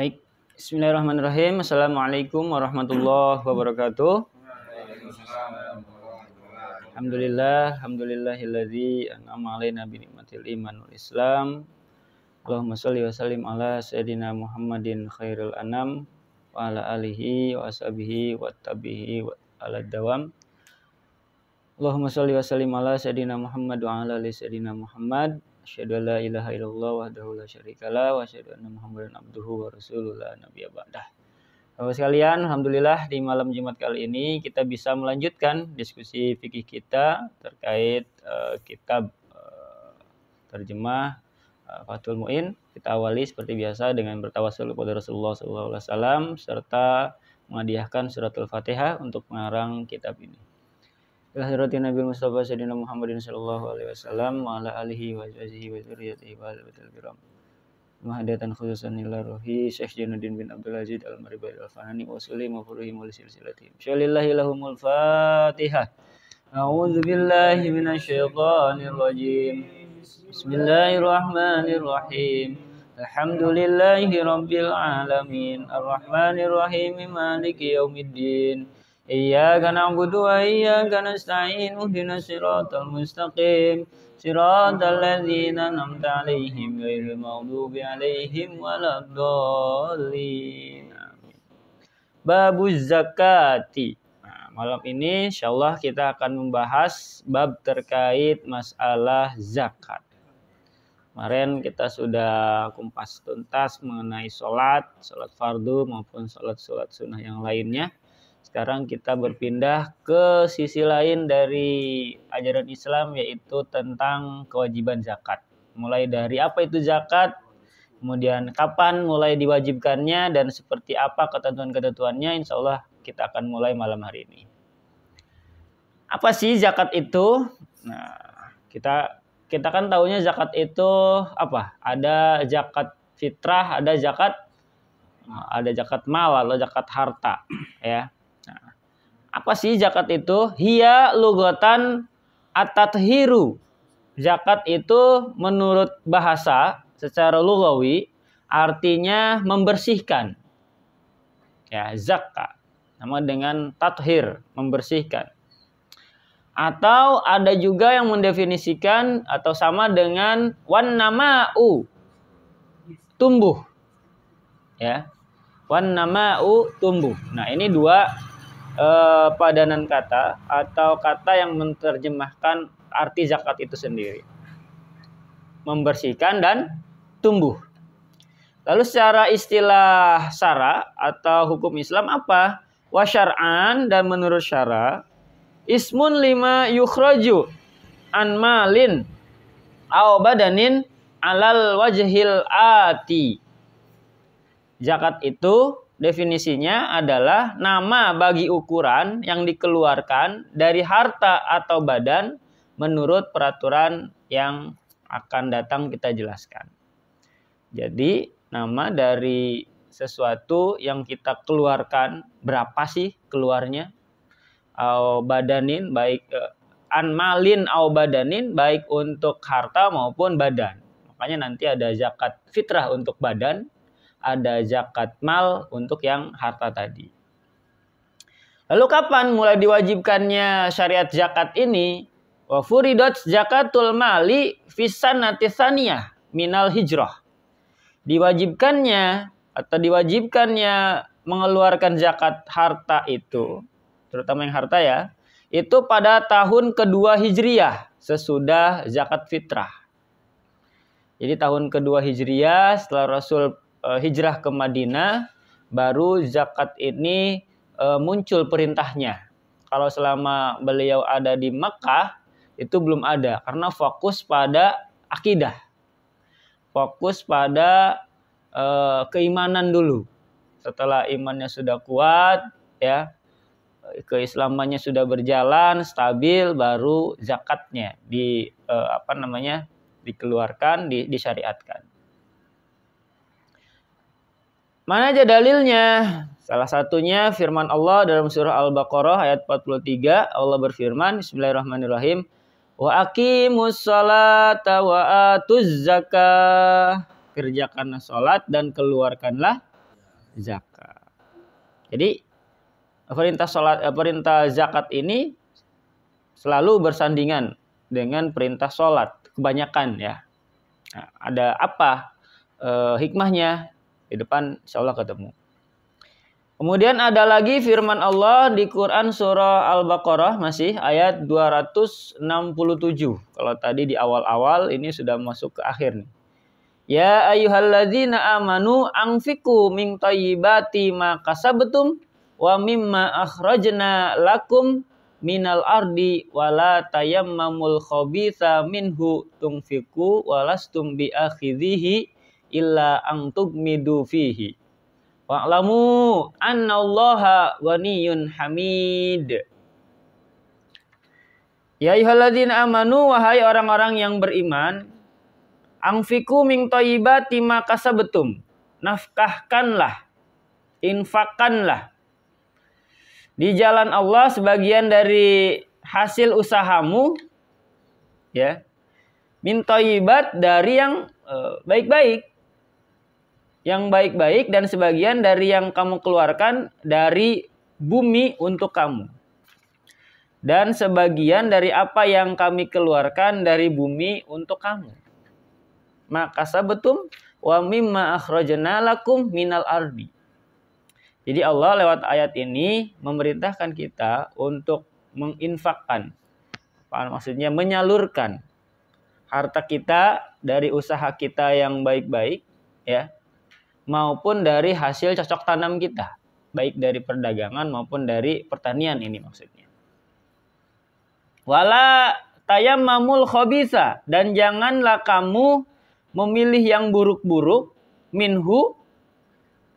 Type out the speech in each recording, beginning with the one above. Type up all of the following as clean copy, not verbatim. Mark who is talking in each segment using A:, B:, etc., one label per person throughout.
A: Baik, bismillahirrahmanirrahim. Assalamualaikum warahmatullahi wabarakatuh. Alhamdulillahilladzi an'ama 'alaina bi ni'matil iman wal islam. Allahumma shalli wa sallim ala sayyidina Muhammadin khairil anam wa ala alihi wa ashabihi wa tabihi wa ala dawam. Allahumma shalli wa sallim ala sayyidina Muhammad wa ala ali sayyidina Muhammad. Asyhadu an la ilaha illallah wahdahu la syarikalah wa asyhadu anna Muhammadan abduhu wa rasuluhu la nabiyya ba'dah. Bapak sekalian, alhamdulillah di malam Jumat kali ini kita bisa melanjutkan diskusi fikih kita terkait kitab terjemah Fathul Mu'in. Kita awali seperti biasa dengan bertawassul kepada Rasulullah SAW serta menghadiahkan suratul Fatihah untuk pengarang kitab ini. Ila hadratin Nabi Mustafa Sayyidina Muhammadin sallallahu alaihi wasallam wa ala alihi wa sahbihi wa dzurriyyatihi wa alihi kiram. Mahadatan khususan ila ruhi Syekh Jainuddin bin Abdul Aziz Al-Maribadi Al-Fanani wa sallim wa furuhim wa silsilatihim. Syalillahi lahumul Fatihah. A'udzu billahi minasyaitonir rajim. Bismillahirrahmanirrahim. Alhamdulillahi rabbil alamin. Arrahmanir rahim. Maliki yaumiddin. Iyyaka na'budu wa iyyaka nasta'in. Ihdinas siratal mustaqim. Siratal ladzina an'amta 'alaihim ghairil maghdubi 'alaihim waladdallin. Amin. Babuz zakati. Nah, malam ini insyaallah kita akan membahas bab terkait masalah zakat. Kemarin kita sudah kumpas tuntas mengenai sholat fardu maupun sholat sunnah yang lainnya. Sekarang kita berpindah ke sisi lain dari ajaran Islam, yaitu tentang kewajiban zakat. Mulai dari apa itu zakat, kemudian kapan mulai diwajibkannya, dan seperti apa ketentuan-ketentuannya, insya Allah kita akan mulai malam hari ini. Apa sih zakat itu? Nah, kita kan tahunya zakat itu apa? Ada zakat fitrah, ada zakat mal atau zakat harta, ya. Nah, apa sih zakat itu? Hiya lugatan at-tathiru. Zakat itu menurut bahasa secara lugawi artinya membersihkan. Ya, zakat sama dengan tathir, membersihkan. Atau ada juga yang mendefinisikan atau sama dengan wan nama'u, tumbuh. Ya. Wan nama'u, tumbuh. Nah, ini dua padanan kata atau kata yang menerjemahkan arti zakat itu sendiri. Membersihkan dan tumbuh. Lalu secara istilah syara atau hukum Islam apa? Wa syar'an, dan menurut syara, ismun lima yukhraju an malin aw badanin alal wajhil ati. Zakat itu definisinya adalah nama bagi ukuran yang dikeluarkan dari harta atau badan menurut peraturan yang akan datang kita jelaskan. Jadi nama dari sesuatu yang kita keluarkan, berapa sih keluarnya? Au badanin, baik anmalin au badanin, baik untuk harta maupun badan. Makanya nanti ada zakat fitrah untuk badan, ada zakat mal untuk yang harta tadi. Lalu kapan mulai diwajibkannya syariat zakat ini? Wa furidat zakatul mali fisanati tsaniyah minal hijrah. Diwajibkannya mengeluarkan zakat harta itu, terutama yang harta ya, itu pada tahun kedua Hijriyah sesudah zakat fitrah. Jadi tahun kedua Hijriyah setelah Rasul hijrah ke Madinah, baru zakat ini muncul perintahnya. Kalau selama beliau ada di Makkah itu belum ada, karena fokus pada akidah, fokus pada keimanan dulu. Setelah imannya sudah kuat, ya, keislamannya sudah berjalan stabil, baru zakatnya dikeluarkan, disyariatkan. Mana aja dalilnya? Salah satunya firman Allah dalam surah Al-Baqarah ayat 43. Allah berfirman, bismillahirrahmanirrahim, wa aqimus sholata wa atuz zakah. Kerjakanlah salat dan keluarkanlah zakat. Jadi perintah zakat ini selalu bersandingan dengan perintah sholat kebanyakan ya. Nah, ada apa hikmahnya di depan insyaallah ketemu. Kemudian ada lagi firman Allah di Quran surah Al-Baqarah masih ayat 267. Kalau tadi di awal-awal ini sudah masuk ke akhir nih. Ya ayyuhalladzina amanu anfiqu min thayyibati ma kasabtum wa mimma akhrajna lakum minal ardi wala tayammamul khabitha minhu tunfiqu walastum bi akhidhihi illa an tugmidu fihi. Wa'lamu annallaha ghaniyyun hamid. Ya ayyuhalladzina amanu, wahai orang-orang yang beriman, anfiqu min thayyibati ma kasabtum. Nafkahkanlah, infakkanlah di jalan Allah sebagian dari hasil usahamu ya. Min thayyibat dari yang baik-baik. Yang baik-baik dan sebagian dari yang kamu keluarkan dari bumi untuk kamu. Dan sebagian dari apa yang kami keluarkan dari bumi untuk kamu. Maka sabetum wa mimma akhrajna lakum minal ardi. Jadi Allah lewat ayat ini memerintahkan kita untuk menginfakkan. Maksudnya menyalurkan harta kita dari usaha kita yang baik-baik ya. Maupun dari hasil cocok tanam kita, baik dari perdagangan maupun dari pertanian ini maksudnya. Wala tayammamul khabitha, dan janganlah kamu memilih yang buruk-buruk minhu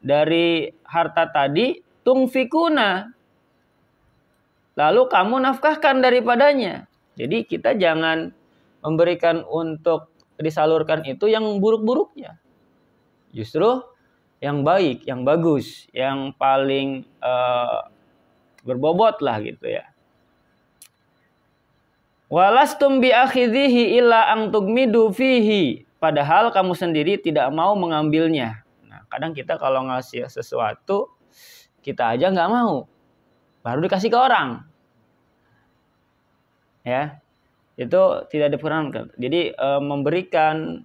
A: dari harta tadi tungfikuna, lalu kamu nafkahkan daripadanya. Jadi kita jangan memberikan untuk disalurkan itu yang buruk-buruknya. Justru yang baik, yang bagus, yang paling berbobot lah gitu ya. Walastum bi akhidhihi illa an tugmidu fihi, padahal kamu sendiri tidak mau mengambilnya. Nah, kadang kita kalau ngasih sesuatu kita aja nggak mau, baru dikasih ke orang. Ya. Itu tidak diperkenankan. Jadi memberikan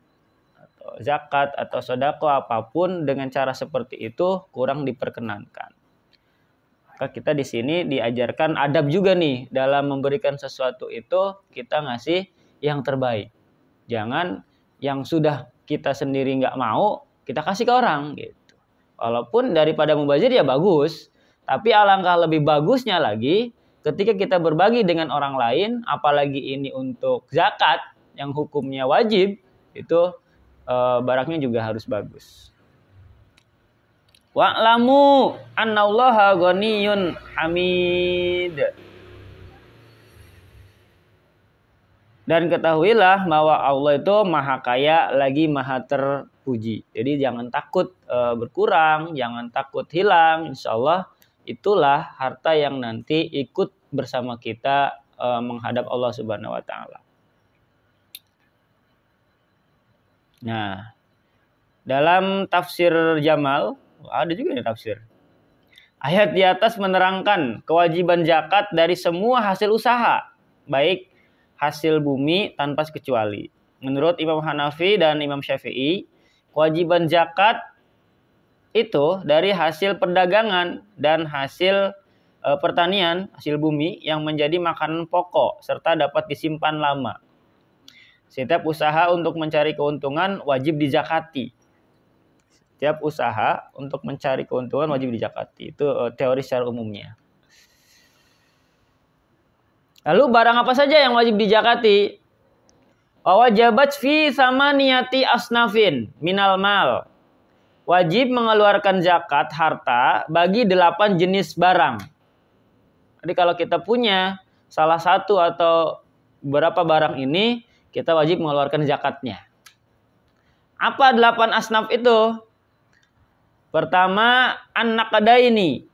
A: zakat atau sedekah apapun dengan cara seperti itu kurang diperkenankan. Maka kita di sini diajarkan adab juga nih dalam memberikan sesuatu itu kita ngasih yang terbaik. Jangan yang sudah kita sendiri nggak mau kita kasih ke orang gitu. Walaupun daripada mubazir ya bagus, tapi alangkah lebih bagusnya lagi ketika kita berbagi dengan orang lain, apalagi ini untuk zakat yang hukumnya wajib, itu barangnya juga harus bagus. Wa'lamu annallaha ghaniyyun hamid. Dan ketahuilah bahwa Allah itu maha kaya lagi maha terpuji. Jadi jangan takut berkurang, jangan takut hilang. Insya Allah itulah harta yang nanti ikut bersama kita menghadap Allah Subhanahu wa taala. Nah, dalam tafsir Jamal, ada juga nih tafsir. Ayat di atas menerangkan kewajiban zakat dari semua hasil usaha, baik hasil bumi tanpa kecuali. Menurut Imam Hanafi dan Imam Syafi'i, kewajiban zakat itu dari hasil perdagangan dan hasil pertanian, hasil bumi yang menjadi makanan pokok serta dapat disimpan lama. Setiap usaha untuk mencari keuntungan wajib dizakati. Setiap usaha untuk mencari keuntungan wajib dizakati. Itu teori secara umumnya. Lalu barang apa saja yang wajib dizakati? Wajabat fi samaniyati asnafin minal mal. Wajib mengeluarkan zakat harta bagi 8 jenis barang. Jadi kalau kita punya salah satu atau beberapa barang ini, kita wajib mengeluarkan zakatnya. Apa 8 asnaf itu? Pertama, an-naqdaini.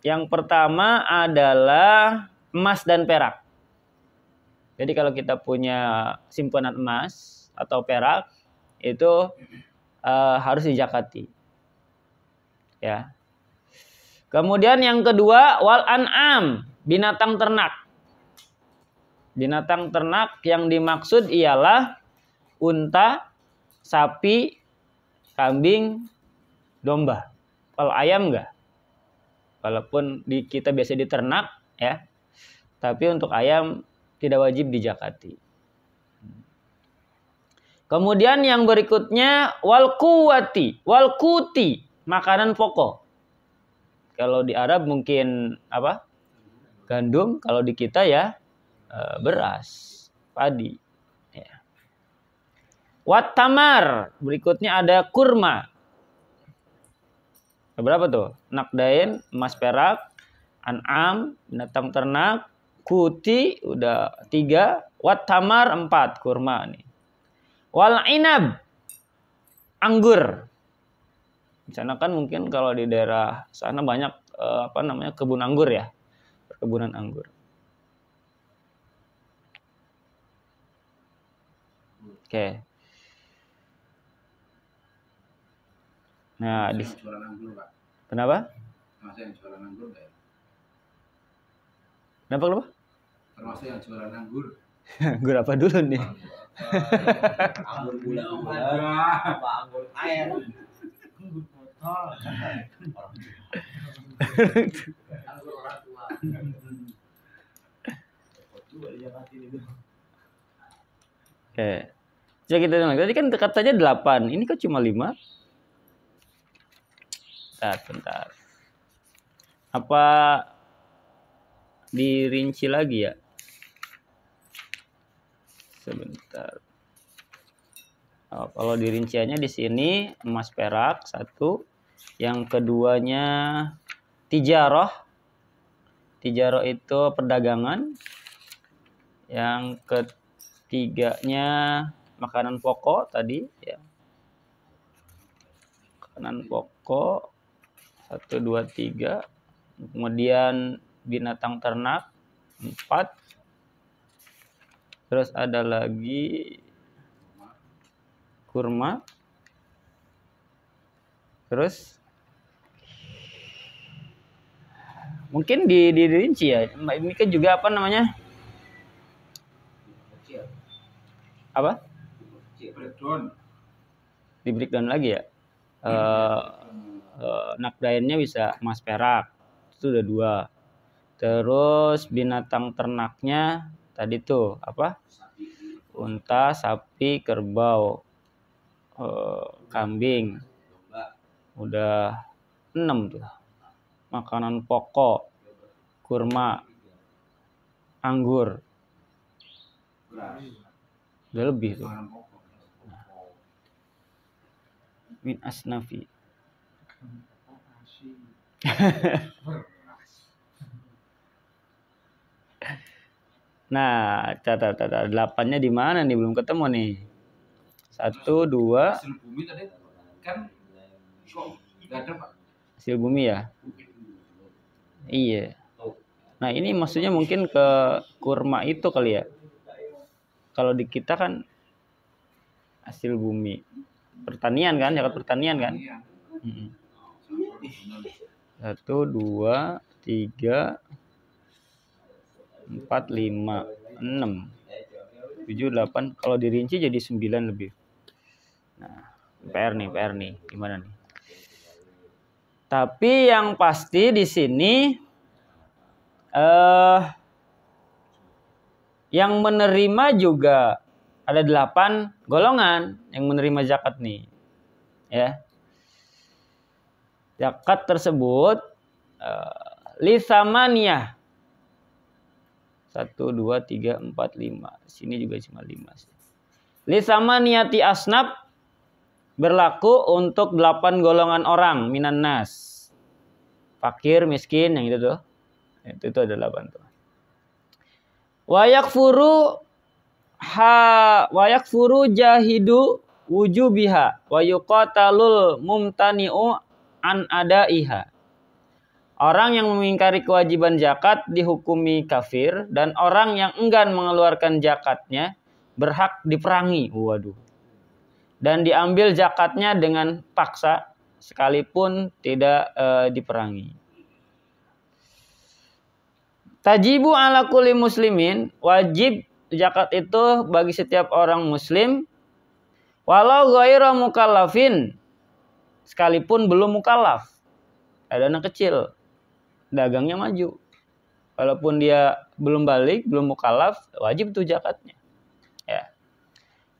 A: Yang pertama adalah emas dan perak. Jadi kalau kita punya simpanan emas atau perak, itu harus dizakati. Ya. Kemudian yang kedua, wal an'am, binatang ternak. Binatang ternak yang dimaksud ialah unta, sapi, kambing, domba. Kalau ayam enggak. Walaupun kita biasa diternak ya. Tapi untuk ayam tidak wajib dijakati. Kemudian yang berikutnya wal kuti, makanan pokok. Kalau di Arab mungkin apa? Gandum, kalau di kita ya beras, padi. Ya. Wat tamar, berikutnya ada kurma. Berapa tuh? Nakdain, emas perak, an'am, binatang ternak, kuti udah 3, wat tamar 4, kurma nih. Wal inab, anggur. Di sana kan mungkin kalau di daerah sana banyak kebun anggur ya, perkebunan anggur. Oke. Nah, kenapa?
B: Termasuk yang jualan anggur enggak ya?
A: Kenapa?
B: Termasuk yang jualan anggur.
A: Anggur apa dulu nih?
B: Anggur bulan, apa anggur air? Anggur botol. Anggur orang tua.
A: Oke. Jadi kita bilang, tadi kan katanya 8, ini kok cuma 5? Bentar. Apa dirinci lagi ya? Sebentar. Oh, kalau dirinciannya di sini emas perak 1, yang keduanya tijaroh. Tijaroh itu perdagangan. Yang ketiganya makanan pokok tadi ya. Makanan pokok 1, 2, 3. Kemudian binatang ternak 4. Terus ada lagi kurma. Terus mungkin dirinci ya. Ini kan juga apa namanya? Apa? Di breakdown lagi ya. Nakdainnya bisa emas perak. Itu udah 2. Terus binatang ternaknya tadi tuh apa? Unta, sapi, kerbau, kambing. Udah 6 tuh. Makanan pokok, kurma, anggur. Udah lebih tuh. Min asnafi. Nah, catat 8-nya di mana nih? Belum ketemu nih. 1, 2.
B: Hasil bumi tadi kan enggak ada, Pak.
A: Hasil bumi ya? Iya. Nah, ini maksudnya mungkin ke kurma itu kali ya. Kalau di kita kan hasil bumi. Pertanian kan, zakat pertanian kan? 1, 2, 3, 4, 5, 6, 7, 8. Kalau dirinci jadi 9 lebih. Nah, PR nih. Gimana nih? Tapi yang pasti di sini yang menerima juga ada 8 golongan yang menerima zakat nih. Ya. Zakat tersebut lisamaniyah 1, 2, 3, 4, 5. Sini juga cuma 5 sih. Lisamaniyati asnab berlaku untuk 8 golongan orang minan nas. Fakir, miskin, yang itu tuh. Itu ada 8 tuh. Wa yakfuru jahidu wujubiha wa yuqatalul mumtani'u an adaiha. Orang yang mengingkari kewajiban zakat dihukumi kafir, dan orang yang enggan mengeluarkan zakatnya berhak diperangi. Waduh. Dan diambil zakatnya dengan paksa sekalipun tidak diperangi. Tajibu ala kulli muslimin, wajib zakat itu bagi setiap orang muslim walau ghairu mukallafin, sekalipun belum mukallaf. Ada anak kecil dagangnya maju, walaupun dia belum balik, belum mukallaf, wajib tuh zakatnya. Ya.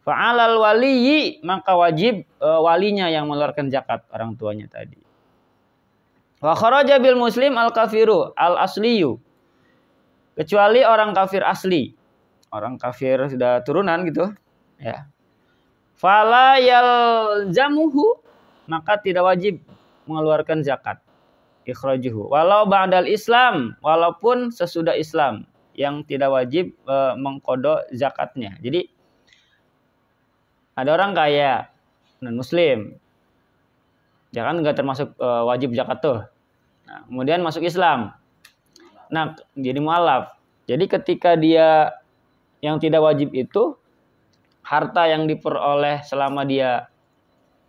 A: Fa'alal waliyyi, maka wajib walinya yang mengeluarkan zakat, orang tuanya tadi. Wa kharaja bil muslim al kafiru al asliyu, kecuali orang kafir asli, orang kafir sudah turunan gitu, ya. Fala yalzamuhu, maka tidak wajib mengeluarkan zakat. Ikhrajuhu walau ba'dal Islam, walaupun sesudah Islam, yang tidak wajib mengkodok zakatnya. Jadi ada orang kaya non muslim, jangan nggak termasuk wajib zakat tuh. Nah, kemudian masuk Islam, nah jadi mualaf. Jadi ketika dia yang tidak wajib itu, harta yang diperoleh selama dia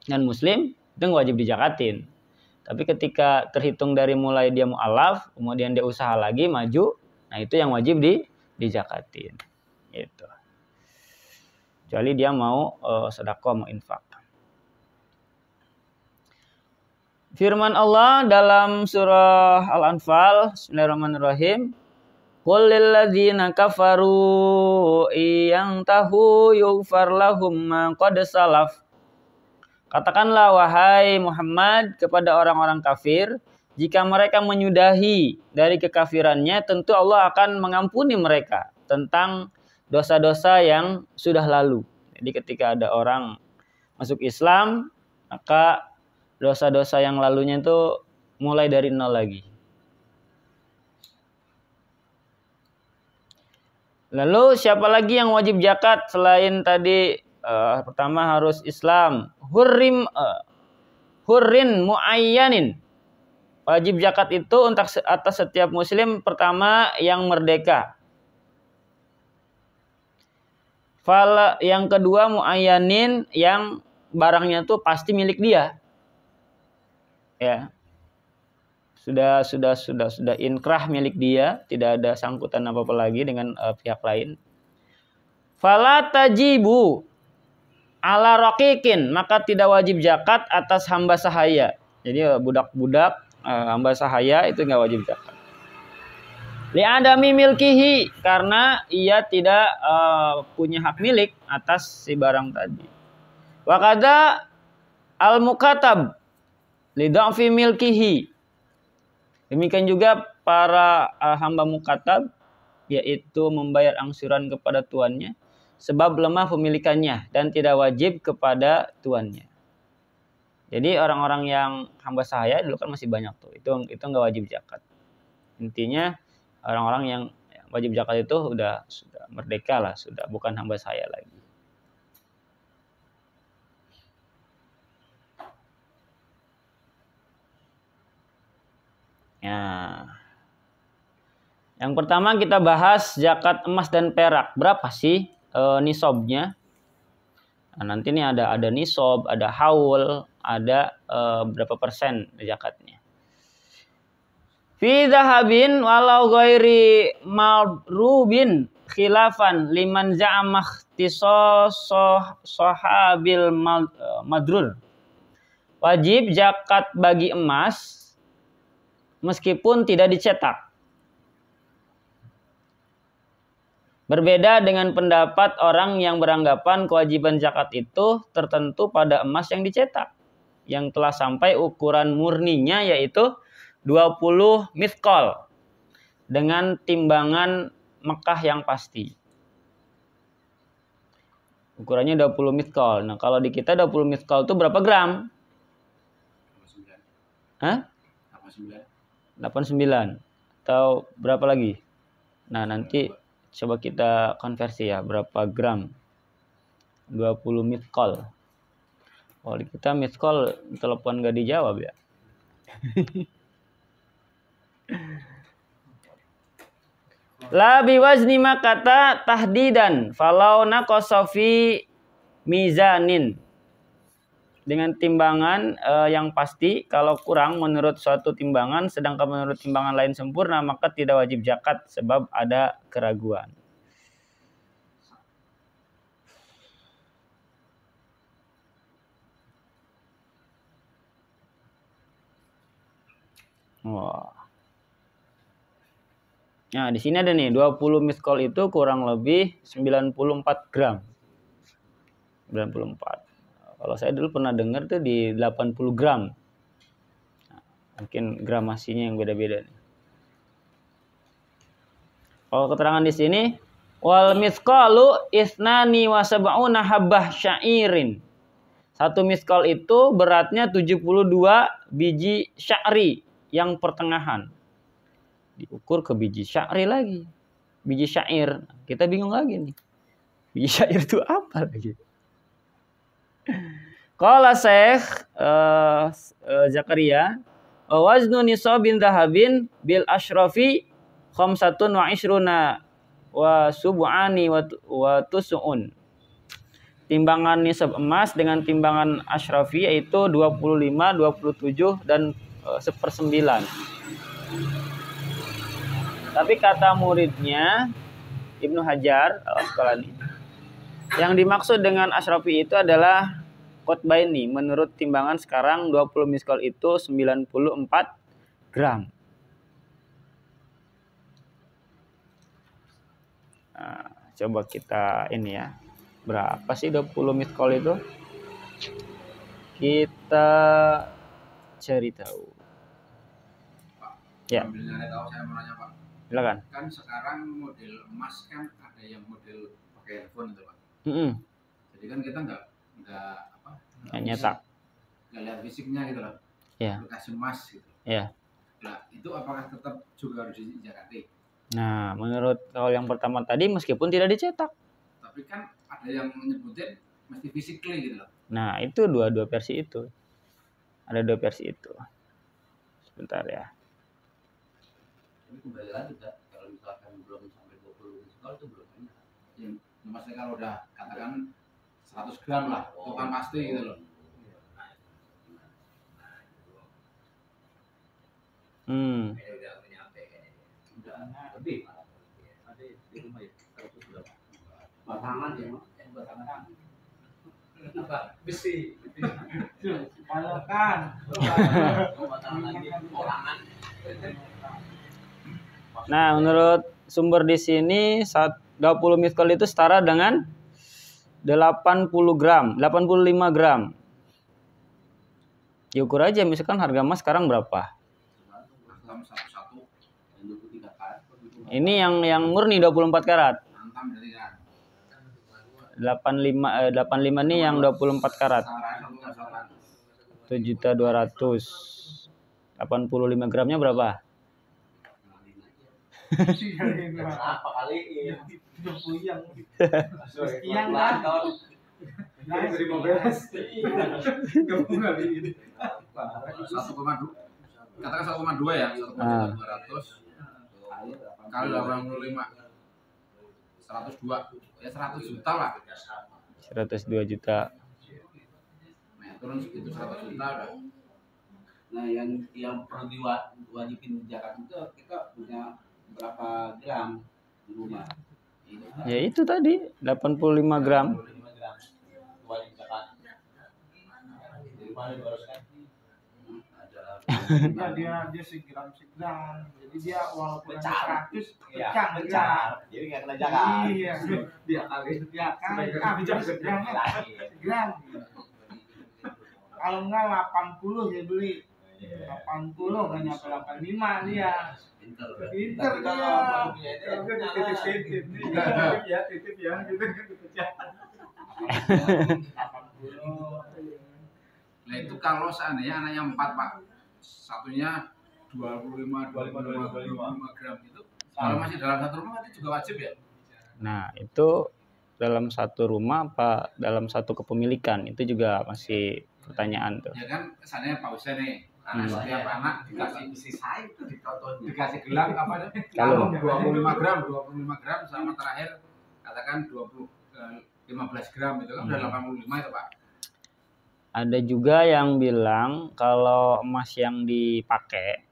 A: non muslim itu nggak wajib dijakatin. Tapi ketika terhitung dari mulai dia mu'alaf, kemudian dia usaha lagi, maju, nah itu yang wajib dijakatin. Gitu. Kecuali dia mau sedekah, mau infak. Firman Allah dalam surah Al-Anfal, Bismillahirrahmanirrahim. Qul lil ladzina kafaru iyantahu yughfar lahum ma qad salaf. Katakanlah wahai Muhammad kepada orang-orang kafir, jika mereka menyudahi dari kekafirannya, tentu Allah akan mengampuni mereka tentang dosa-dosa yang sudah lalu. Jadi ketika ada orang masuk Islam, maka dosa-dosa yang lalunya itu mulai dari nol lagi. Lalu siapa lagi yang wajib zakat selain tadi? Pertama harus Islam, hurrin muayyanin. Wajib zakat itu untuk atas setiap muslim pertama yang merdeka. Yang kedua muayyanin, yang barangnya itu pasti milik dia. Ya. Sudah inkrah milik dia, tidak ada sangkutan apa-apa lagi dengan pihak lain. Fala tajibu ala raqiqin, maka tidak wajib zakat atas hamba sahaya. Jadi budak-budak hamba sahaya itu nggak wajib zakat. Li'adami milkihi, karena ia tidak punya hak milik atas si barang tadi. Wa kadza al mukatab lidhafi milkihi. Demikian juga para hamba mukatab, yaitu membayar angsuran kepada tuannya sebab lemah pemilikannya dan tidak wajib kepada tuannya. Jadi orang-orang yang hamba sahaya dulu kan masih banyak tuh. Itu nggak wajib zakat. Intinya orang-orang yang wajib zakat itu sudah merdeka lah, sudah bukan hamba sahaya lagi. Ya. Yang pertama kita bahas zakat emas dan perak. Berapa sih nisabnya? Nah, nanti ini ada nisab, ada haul, ada berapa persen zakatnya. Fi dhahabin walau ghairi madrubin khilafan liman za'ama ikhtisas sahabil madrur. Wajib zakat bagi emas meskipun tidak dicetak. Berbeda dengan pendapat orang yang beranggapan kewajiban zakat itu tertentu pada emas yang dicetak, yang telah sampai ukuran murninya yaitu 20 mithqal dengan timbangan Mekah yang pasti. Ukurannya 20 mithqal. Nah, kalau di kita 20 mithqal itu berapa gram? 89. Hah? 89. Atau berapa lagi? Nah, nanti coba kita konversi ya, berapa gram? 20 mithqal. Kalau di kita mithqal telepon gak dijawab ya. La biwazni makata tahdidan falau naqasa fi mizanin. dengan timbangan yang pasti. Kalau kurang menurut suatu timbangan, sedangkan menurut timbangan lain sempurna, maka tidak wajib zakat sebab ada keraguan. Wah. Nah, di sini ada nih 20 miskol itu kurang lebih 94 gram. 94. Kalau saya dulu pernah dengar tuh di 80 gram. Nah, mungkin gramasinya yang beda-beda nih. Kalau keterangan di sini, wal miskalu isnani wa sab'una habbah syairin. Satu miskol itu beratnya 72 biji sya'ri yang pertengahan. Diukur ke biji sya'ri lagi. Biji syair. Kita bingung lagi nih. Biji syair itu apa lagi? Qala Syekh Zakaria, waznu nisabin dhahabin bil ashrafi khamsatun wa ishruna wa sub'ani wa tus'un. Timbangan nisab emas dengan timbangan ashrafi yaitu 25, 27 dan 1/9. Tapi kata muridnya Ibnu Hajar Al-Asqalani, yang dimaksud dengan ashrafi itu adalah Qutbaini. Menurut timbangan sekarang 20 miskol itu 94 gram. Nah, coba kita ini ya. Berapa sih 20 miskol itu? Kita cari tahu. Ya.
B: Saya mau nanya, Pak.
A: Silakan.
B: Kan sekarang model emas kan ada yang model pakai handphone itu, Pak. Jadi kan kita nggak
A: nyetak.
B: Nggak lihat fisiknya gitu loh.
A: Ya.
B: Aplikasi emas gitu.
A: Ya.
B: Nah, itu apakah tetap juga harus dizakati?
A: Nah, menurut kalau yang pertama tadi meskipun tidak dicetak.
B: Tapi kan ada yang menyebutin mesti physically gitu loh.
A: Nah, itu dua versi itu. Ada 2 versi itu. Sebentar ya.
C: Tapi kembali lagi kalau misalkan belum sampai 20 miskol itu belum enak.
B: Ya, maksudnya kalau udah katakan 100 gram lah, itu kan pasti gitu loh.
C: Lebih. Ada di rumah ya. Batangan ya, batangan. Apa? Besi.
D: Palokan.
C: Batangan lagi. Orangan.
A: Nah, menurut sumber di sini 20 miskol itu setara dengan 80 gram, 85 gram. Diukur aja misalkan harga emas sekarang berapa? Ini yang murni 24 karat. 85 ini yang 24 karat. 7.200. 85 gramnya berapa?
C: Apa kali ini?
D: Puyang.
C: Sekian kan?
B: Katakan 1,2 ya, 1,200 kali 85, 102, ya 100 juta lah.
A: 102 juta.
B: Nah, turun segitu 100 juta udah.
C: Nah, yang perlu diwajibin zakat itu kita punya berapa gram di rumah?
A: Ya itu tadi 85 gram.
C: 85 gram. Wajib zakat. Dari mana diharuskan?
D: dia segram. Jadi dia walaupun
C: Pecah.
D: 100
C: Iya,
D: pecah.
C: pecah. Jadi nggak kena zakat.
D: Iya.
B: Dia kali.
D: Ya kan, segram. Kalau enggak 80 dia beli. 80 nggak nyampe 85 dia. Pinter dia. Titip ya gitu.
B: Nah, itu kalau seandainya anaknya 4, Pak. Satunya 25 gram itu. Kalau masih dalam satu rumah itu juga wajib ya?
A: Nah, itu dalam satu rumah apa dalam satu kepemilikan? Itu juga masih pertanyaan tuh.
B: Ya kan kesannya Pak Hussein nih. Setiap anak dikasih dikasih gelang apa?
A: Kalung.
B: 25 gram sama terakhir katakan 15 gram itu kan udah 85 itu, Pak.
A: Ada juga yang bilang kalau emas yang dipakai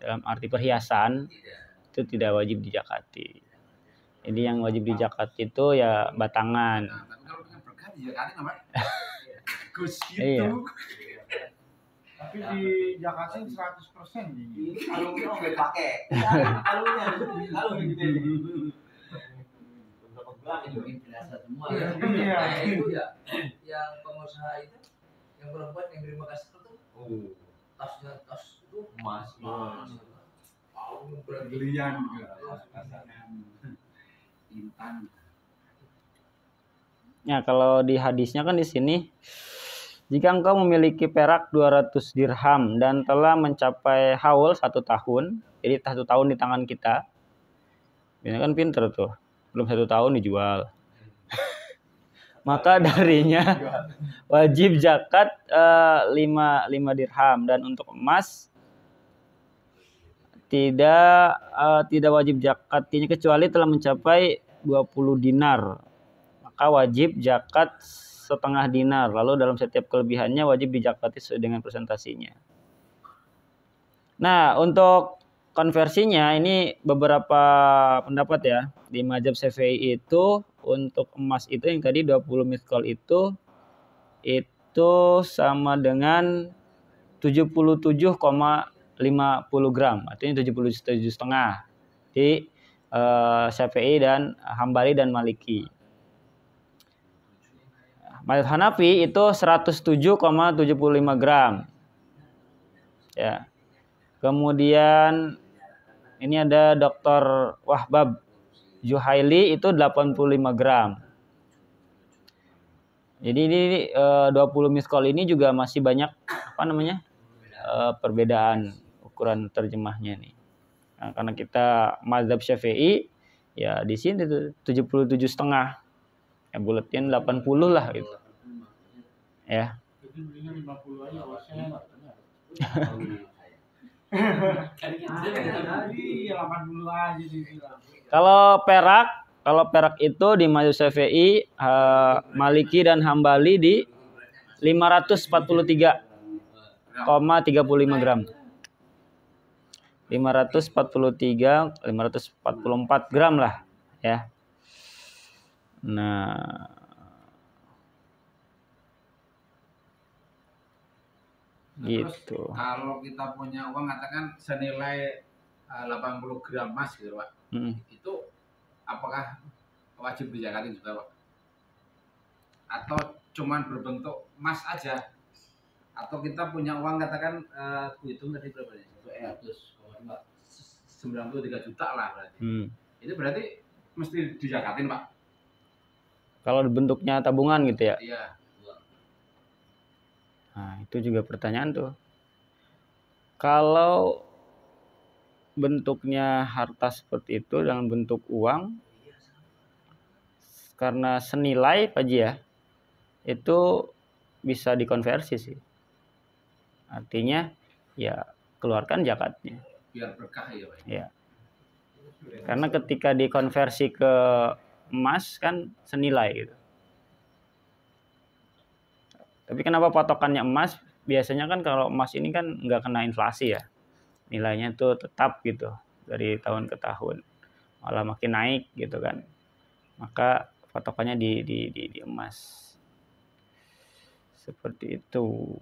A: dalam arti perhiasan itu tidak wajib dijakati. Jadi yang wajib dijakati itu ya batangan.
B: Nah, tapi kalau pengen berkah dijakatin apa? Bagus
A: Iya.
B: gitu.
D: Tapi di Jakarta 100% nih.
C: Kalungnya nggak dipakai. Kalungnya gitu. Berapa gram itu bikin biasa semua.
D: Iya.
E: Nah, itu ya yang pengusaha itu yang perempuan yang terima kasih itu tas itu
C: Emas.
B: Berlian gitu. Intan.
A: Ya, kalau di hadisnya kan di sini, jika engkau memiliki perak 200 dirham dan telah mencapai haul 1 tahun, jadi 1 tahun di tangan kita, ini kan pinter tuh, belum 1 tahun dijual. Maka darinya wajib zakat 5 dirham, dan untuk emas tidak wajib zakatnya kecuali telah mencapai 20 dinar. Maka wajib zakat setengah dinar. Lalu dalam setiap kelebihannya wajib dizakati sesuai dengan presentasinya. Nah, untuk konversinya ini beberapa pendapat ya. Di mazhab Syafi'i itu untuk emas itu yang tadi 20 miskol itu sama dengan 77,50 gram, artinya 77,5 di Syafi'i dan Hambali dan Maliki. Mazhab Hanafi itu 107,75 gram. Ya. Kemudian ini ada Dr. Wahbab Juhaili itu 85 gram. Jadi ini 20 miskol ini juga masih banyak perbedaan ukuran terjemahnya nih. Nah, karena kita mazhab Syafi'i ya di sini tuh 77,5. Ya buletin 80 lah gitu. Ya.
D: Jadi belinya 50 aja bosnya. Jadi 80 aja dibilang.
A: Kalau perak itu di mazhab Syafi'i, Maliki dan Hambali di 543,35 gram. 544 gram lah ya. Nah, gitu.
B: Terus kalau kita punya uang katakan senilai 80 gram emas gitu Pak. Itu apakah wajib dizakatin juga Pak? Atau cuman berbentuk emas aja? Atau kita punya uang katakan hitung tadi berapa ya? 93 juta lah berarti. Itu berarti mesti dizakatin Pak?
A: Kalau bentuknya tabungan gitu ya?
B: Iya.
A: Nah, itu juga pertanyaan tuh. Kalau bentuknya harta seperti itu dalam bentuk uang, karena senilai Pak Ji ya, itu bisa dikonversi sih. Artinya ya keluarkan zakatnya.
B: Biar berkah ya Pak.
A: Ya. Karena ketika dikonversi ke emas kan senilai gitu. Tapi kenapa patokannya emas? Biasanya kan kalau emas ini kan nggak kena inflasi ya. Nilainya tuh tetap gitu dari tahun ke tahun. Malah makin naik gitu kan. Maka patokannya di emas. Seperti itu.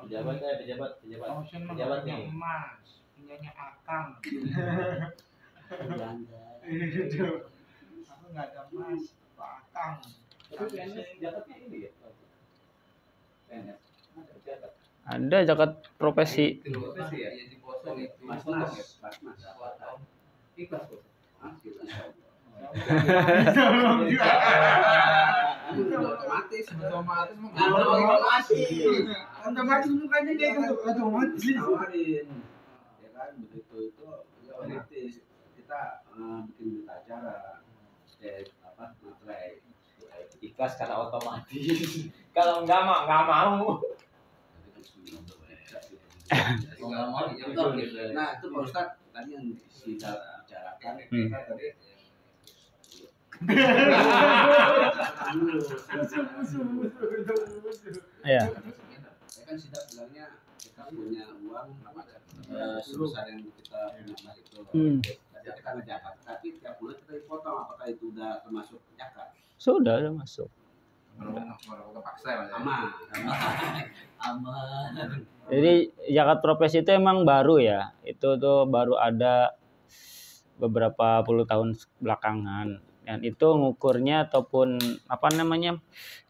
C: Pejabat
D: Punyanya emas, punyanya akang. Itu. Aku nggak ada emas, Pak akang.
C: Tapi PNS zakatnya ini ya. PNS.
A: Ada zakat profesi.
B: Profesi ya? Yang dipotong itu.
C: Mas. Ikhlas kok.
B: Otomatis
D: Otomatis mukanya dia gitu, otomatis.
C: Tawarin. Ya kan begitu itu ya otomatis kita bikin berita acara. Materai. Ikhlas karena otomatis. Kalau enggak mah enggak mau. Nah itu Pak Ustadz tadi yang kita bicarakan tadi
A: Ya.
C: Saya kan sudah bilangnya kita punya uang sebesar yang kita punya emas itu. Jadi kita ngejakat, tapi tiap bulan kita dipotong. Apakah itu udah termasuk zakat?
A: Sudah masuk.
B: Kalau kepaksa ya Mas.
E: Aman.
A: Jadi zakat profesi itu emang baru ya. Itu tuh baru ada beberapa puluh tahun belakangan. Dan itu ngukurnya ataupun apa namanya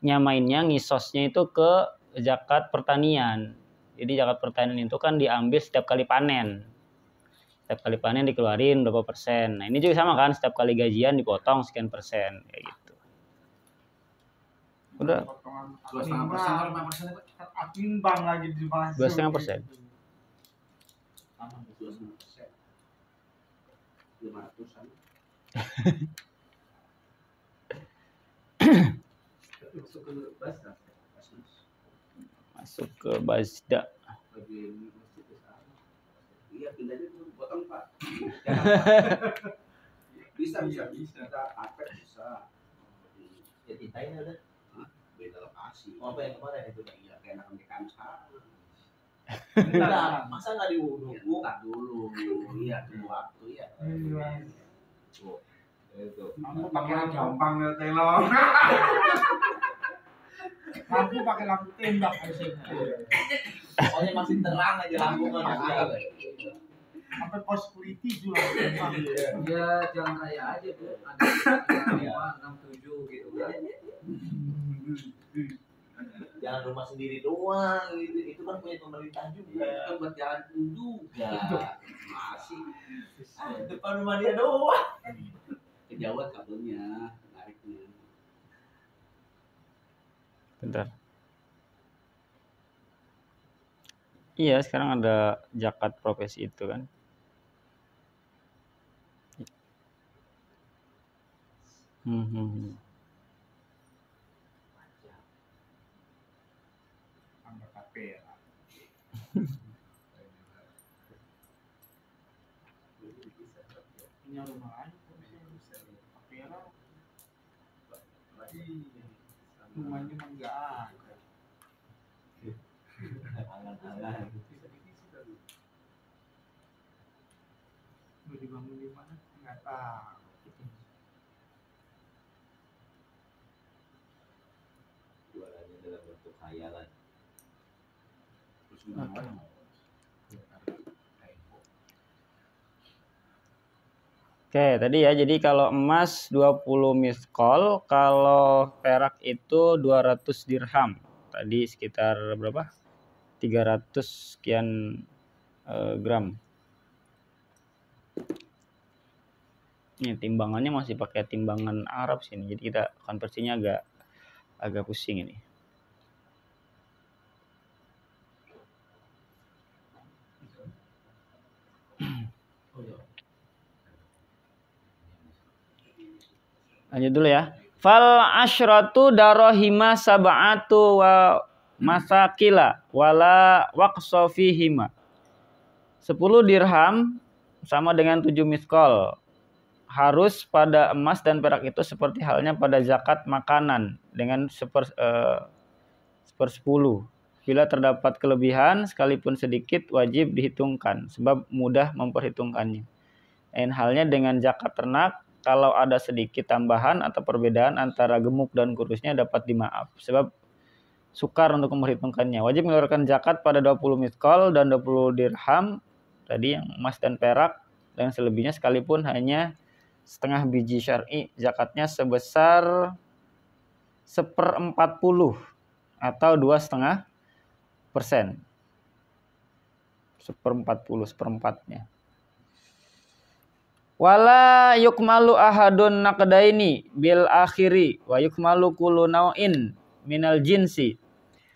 A: nyamainnya ngisosnya itu ke zakat pertanian. Jadi zakat pertanian itu kan diambil setiap kali panen. Setiap kali panen dikeluarin berapa persen. Nah ini juga sama kan, setiap kali gajian dipotong sekian persen kayak gitu. Udah
B: 2,5% atau 5% Pak?
D: Admin bank lagi dimasuk.
A: 2,5%.
C: Aman 2,5%. 500-an.
A: Masuk ke Bazda.
C: Iya, pindahnya itu potong Pak. Bisa. Kita apet bisa.
E: Ya tintain ada.
C: Beda lokasi.
E: Oh, apa yang kemarin itu?
C: Iya, kayak anak ikan sekarang.
E: Enggak, masa nggak diuduk?
C: Tak dulu. Iya, tunggu waktu ya.
D: Lampu
B: Pakai
D: pakai
B: gampang ya telong.
D: lampu pakai lampu tembak biasanya.
E: Pokoknya masih terang aja lampu kan.
D: Sampai pos security juga lampu tembak.
E: Ya jalan raya aja tuh. Ada 5, 6, 7 gitu kan. Jangan rumah sendiri doang gitu. Itu kan punya pemerintah juga.
C: Kita buat jalan juga. Masih
E: Depan rumah dia doang.
C: kejauhan kabelnya, nariknya.
A: Bentar. Iya, sekarang ada zakat profesi itu kan.
B: Tambah tapera.
D: Punya rumah aja. Tapera. Rumahnya mah enggak ada.
E: Angan-angan.
D: Mau dibangun di mana? Enggak tahu.
E: Jualannya dalam bentuk khayalan.
A: Oke, tadi ya. Jadi kalau emas 20 miskol, kalau perak itu 200 dirham. Tadi sekitar berapa? 300 sekian gram. Ini timbangannya masih pakai timbangan Arab sini. Jadi kita konversinya agak pusing ini. Lanjut dulu ya. Fal asyratu darahima sab'atu wa masakila wala waqsa fihima. 10 dirham sama dengan 7 miskol. Harus pada emas dan perak itu seperti halnya pada zakat makanan dengan 1/10. Bila terdapat kelebihan sekalipun sedikit wajib dihitungkan sebab mudah memperhitungkannya. Lain halnya dengan zakat ternak, kalau ada sedikit tambahan atau perbedaan antara gemuk dan kurusnya dapat dimaaf sebab sukar untuk memperhitungkannya. Wajib mengeluarkan zakat pada 20 miskol dan 20 dirham tadi yang emas dan perak, dan selebihnya sekalipun hanya setengah biji syar'i, zakatnya sebesar 1/40 atau 2,5%. 1/40, seperempatnya. Wala yukmalu ahadun naqdaini bil akhiri wa yukmalu kullu naw'in minal jinsi.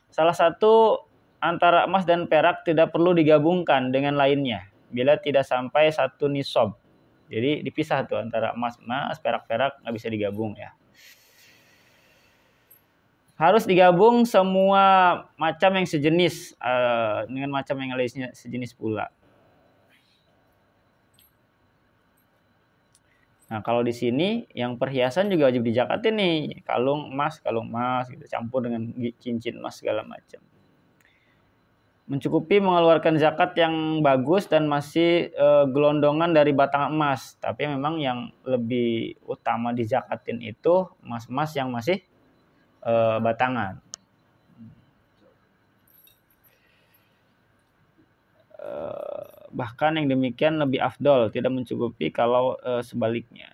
A: Salah satu antara emas dan perak tidak perlu digabungkan dengan lainnya bila tidak sampai 1 nisab. Jadi dipisah tuh antara emas, perak nggak bisa digabung ya. Harus digabung semua macam yang sejenis dengan macam yang lainnya sejenis pula. Nah, kalau di sini yang perhiasan juga wajib dijakatin nih. Kalung emas gitu, campur dengan cincin emas segala macam. Mencukupi mengeluarkan zakat yang bagus dan masih gelondongan dari batang emas. Tapi memang yang lebih utama dijakatin itu emas-emas yang masih batangan. Bahkan yang demikian lebih afdol, tidak mencukupi kalau sebaliknya.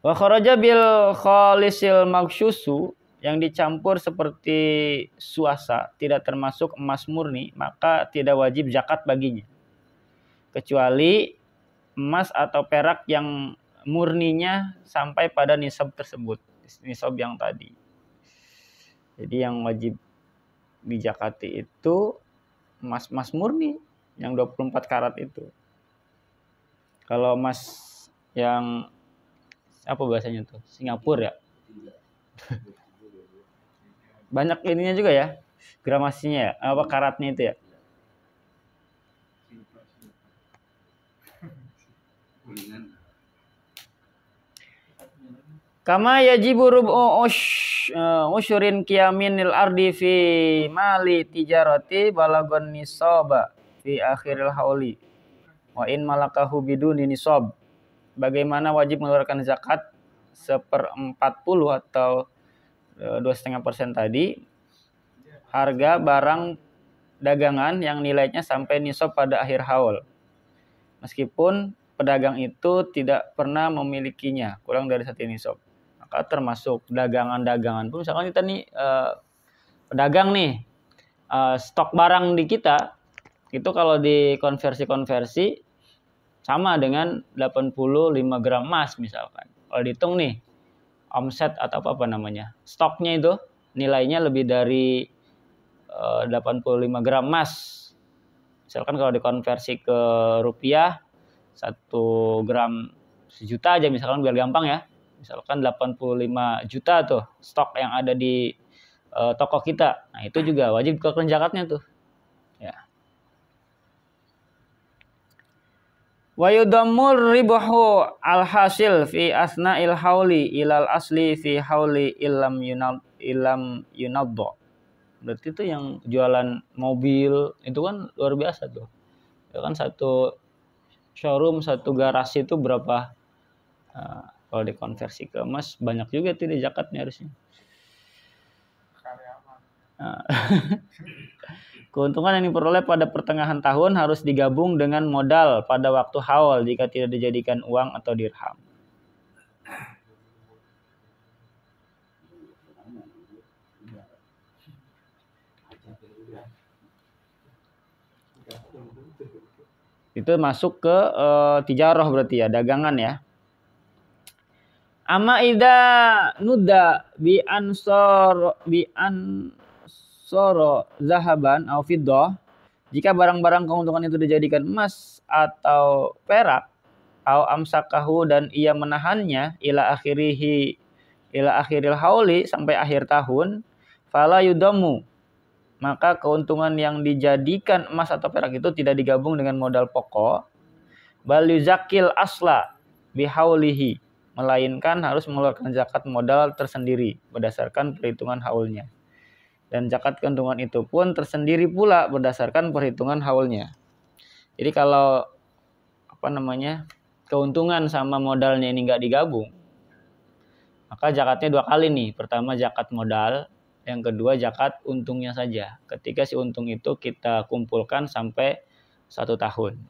A: Wa kharaja bil khalisil maghsyusu, yang dicampur seperti suasa, tidak termasuk emas murni, maka tidak wajib zakat baginya. Kecuali emas atau perak yang murninya sampai pada nisab tersebut, nisab yang tadi. Jadi yang wajib dijakati itu emas murni yang 24 karat itu. Kalau emas yang apa bahasanya tuh? Singapura ya? Banyak ininya juga ya, gramasinya ya, apa karatnya itu ya? Kama yajibu rub'u usyurin qiyaminil ardi fi mali tijarati balagon nisaba fi akhiril hauli wa in malakahu biduni nisab. Bagaimana wajib mengeluarkan zakat 1/40 atau 2,5% tadi harga barang dagangan yang nilainya sampai nisab pada akhir haul, meskipun pedagang itu tidak pernah memilikinya kurang dari 1 nisab. Maka termasuk dagangan-dagangan pun, misalkan kita nih pedagang nih, stok barang di kita itu kalau dikonversi sama dengan 85 gram emas misalkan. Kalau dihitung nih omset atau apa namanya, stoknya itu nilainya lebih dari 85 gram emas. Misalkan kalau dikonversi ke rupiah 1 gram 1 juta aja misalkan, biar gampang ya. Misalkan 85 juta tuh stok yang ada di toko kita. Nah, itu juga wajib dikeluarkan zakatnya tuh. Ya. Wa yudammur ribahu alhasil fi asna'il hauli ilal asli fi hauli illam yunaddo. Berarti itu yang jualan mobil itu kan luar biasa tuh. Ya kan satu showroom, satu garasi itu berapa, kalau dikonversi ke emas banyak juga tuh di zakatnya harusnya. Keuntungan yang diperoleh pada pertengahan tahun harus digabung dengan modal pada waktu haul jika tidak dijadikan uang atau dirham. Itu masuk ke tijarah berarti ya, dagangan ya. Amma idza nudda bi ansoro zahaban au fiddah, jika barang-barang keuntungan itu dijadikan emas atau perak, au amsakahu, dan ia menahannya ila akhiril hauli, sampai akhir tahun, fala yudamu, maka keuntungan yang dijadikan emas atau perak itu tidak digabung dengan modal pokok, bal yuzakil asla bihaulihi, melainkan harus mengeluarkan zakat modal tersendiri berdasarkan perhitungan haulnya. Dan zakat keuntungan itu pun tersendiri pula berdasarkan perhitungan haulnya. Jadi kalau keuntungan sama modalnya ini nggak digabung, maka zakatnya 2 kali nih. Pertama zakat modal, yang kedua zakat untungnya saja. Ketika si untung itu kita kumpulkan sampai 1 tahun.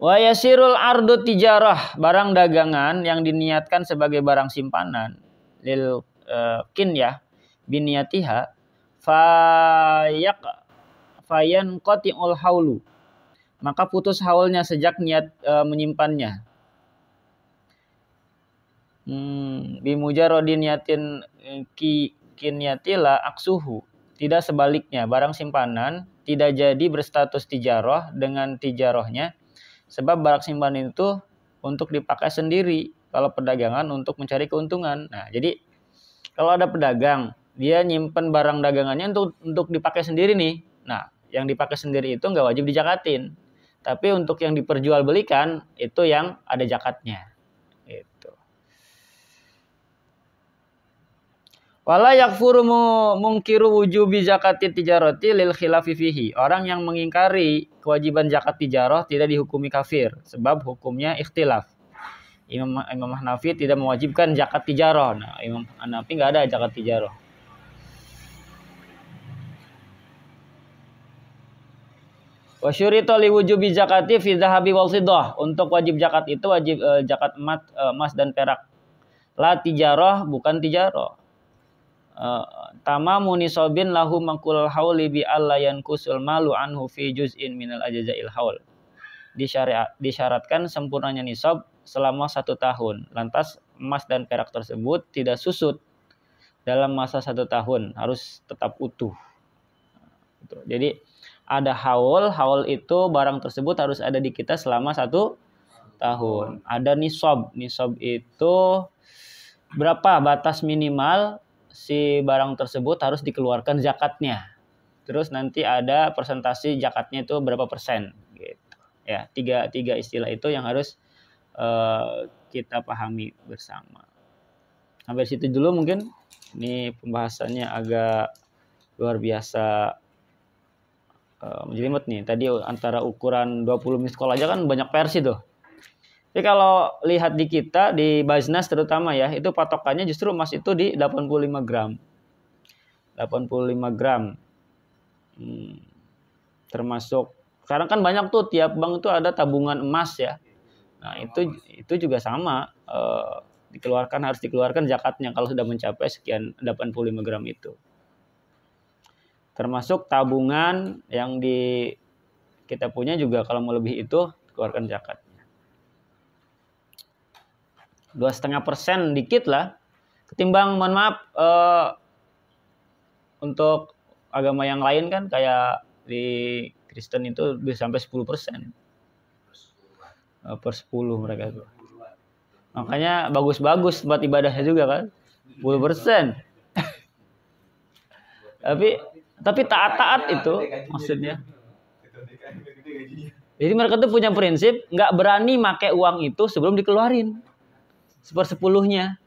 A: Wa yasirul ardu tijarah, barang dagangan yang diniatkan sebagai barang simpanan, lil kinyah biniyatiha fayanqati'ul haulu, maka putus haulnya sejak niat menyimpannya. Bimujarrodi niyatin kinyatila aksuhu, tidak sebaliknya, barang simpanan tidak jadi berstatus tijarah dengan tijarahnya, sebab barang simpanan itu untuk dipakai sendiri, kalau perdagangan untuk mencari keuntungan. Nah, jadi kalau ada pedagang, dia nyimpen barang dagangannya untuk dipakai sendiri nih. Nah, yang dipakai sendiri itu nggak wajib dijakatin. Tapi untuk yang diperjualbelikan itu yang ada zakatnya. Itu. Wala yakfuru mungkiru wujubi zakati tijarati lil khilafi fihi. Orang yang mengingkari kewajiban zakat tijarah tidak dihukumi kafir sebab hukumnya ikhtilaf. Imam Hanafi tidak mewajibkan zakat tijarah. Nah, Imam Hanafi nggak ada zakat tijarah. Wa syurita li wujubi zakati fi dzahabi wal fiddah. Untuk wajib zakat itu wajib zakat emas dan perak. La tijarah bukan tijarah. Tamamu nisobin lahu maqul hauli bi alla yankusul malu anhu fi juz'in minal ajzail haul. Disyaratkan sempurnanya nisab selama 1 tahun. Lantas emas dan perak tersebut tidak susut dalam masa 1 tahun, harus tetap utuh. Jadi ada haul itu barang tersebut harus ada di kita selama 1 tahun. Ada nisab itu berapa batas minimal si barang tersebut harus dikeluarkan zakatnya. Terus nanti ada persentase zakatnya itu berapa persen gitu. Ya, tiga istilah itu yang harus kita pahami bersama. Sampai situ dulu mungkin. Ini pembahasannya agak luar biasa menjelimet nih. Tadi antara ukuran 20 miskol aja kan banyak versi tuh. Tapi kalau lihat di kita, di Bajnas terutama ya, itu patokannya justru emas itu di 85 gram. 85 gram. Termasuk, sekarang kan banyak tuh, tiap bank itu ada tabungan emas ya. Nah itu juga sama, harus dikeluarkan zakatnya kalau sudah mencapai sekian 85 gram itu. Termasuk tabungan yang kita punya juga kalau melebih itu keluarkan zakatnya. 2,5% dikit lah. Ketimbang mohon maaf untuk agama yang lain kan kayak di Kristen itu bisa sampai 10%. Per 10 mereka tuh. Makanya bagus-bagus buat ibadahnya juga kan. 10%. Tapi taat-taat itu maksudnya. Jadi mereka tuh punya prinsip nggak berani make uang itu sebelum dikeluarin 1/10-nya.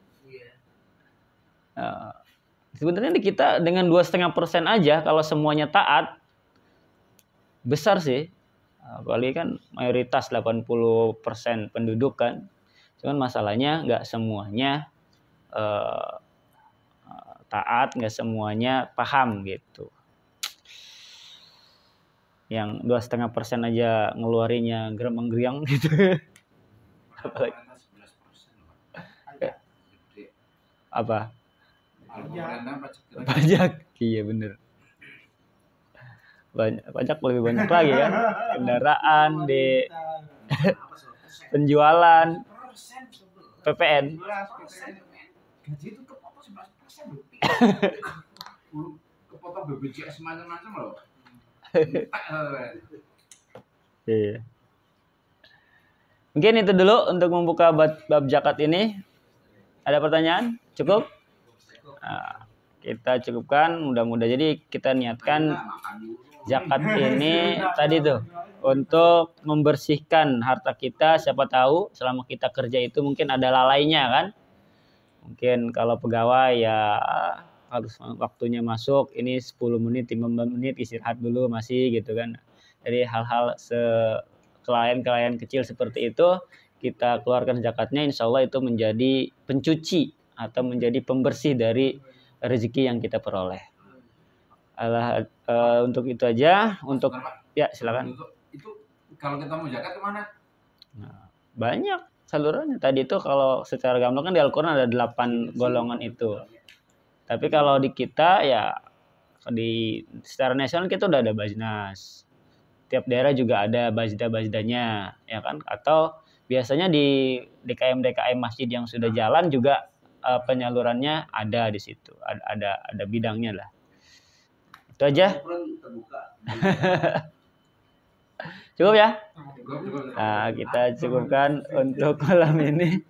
A: Sebenarnya di kita dengan 2,5% aja kalau semuanya taat besar sih. Apalagi kan mayoritas 80% penduduk kan. Cuman masalahnya nggak semuanya taat, nggak semuanya paham gitu. Yang 2,5% aja ngeluarinnya geremeng-geriang gitu. Apalagi apa? Pajak. Iya bener. Pajak lebih banyak lagi kan. Kendaraan, di penjualan, PPN.
B: Gaji itu kepotong 11%. Kepotong BPJS macam-macam loh.
A: Iya. Mungkin itu dulu untuk membuka bab zakat ini. Ada pertanyaan? Cukup? Nah, kita cukupkan. Mudah-mudahan jadi kita niatkan zakat ini tadi tuh untuk membersihkan harta kita. Siapa tahu selama kita kerja itu mungkin ada lalainya kan. Mungkin kalau pegawai ya harus waktunya masuk ini 10 menit, 15 menit istirahat dulu masih gitu kan. Jadi hal-hal kelalaian kecil seperti itu kita keluarkan zakatnya, insya Allah itu menjadi pencuci atau menjadi pembersih dari rezeki yang kita peroleh. Untuk itu aja. Untuk ya silakan.
B: Itu kalau kita mau zakat kemana?
A: Nah, banyak salurannya. Tadi itu kalau secara gamblang kan di Al-Quran ada 8 golongan itu. Tapi kalau di kita ya secara nasional kita udah ada Bajnas. Tiap daerah juga ada bajda-bajdanya ya kan, atau biasanya di DKM masjid yang sudah jalan juga penyalurannya ada di situ. Ada bidangnya lah. Itu aja. Cukup ya? Nah, kita cukupkan untuk malam ini.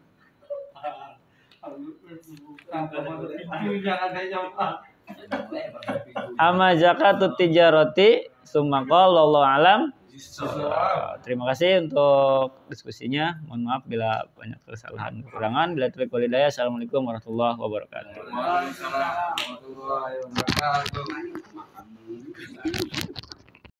A: Amma zakatut tijarati Tsumma qala wallahu alam. Terima kasih untuk diskusinya. Mohon maaf bila banyak kesalahan kekurangan. Bila taufiq wal hidayah. Assalamualaikum warahmatullahi wabarakatuh.
B: Waalaikumsalam warahmatullahi wabarakatuh.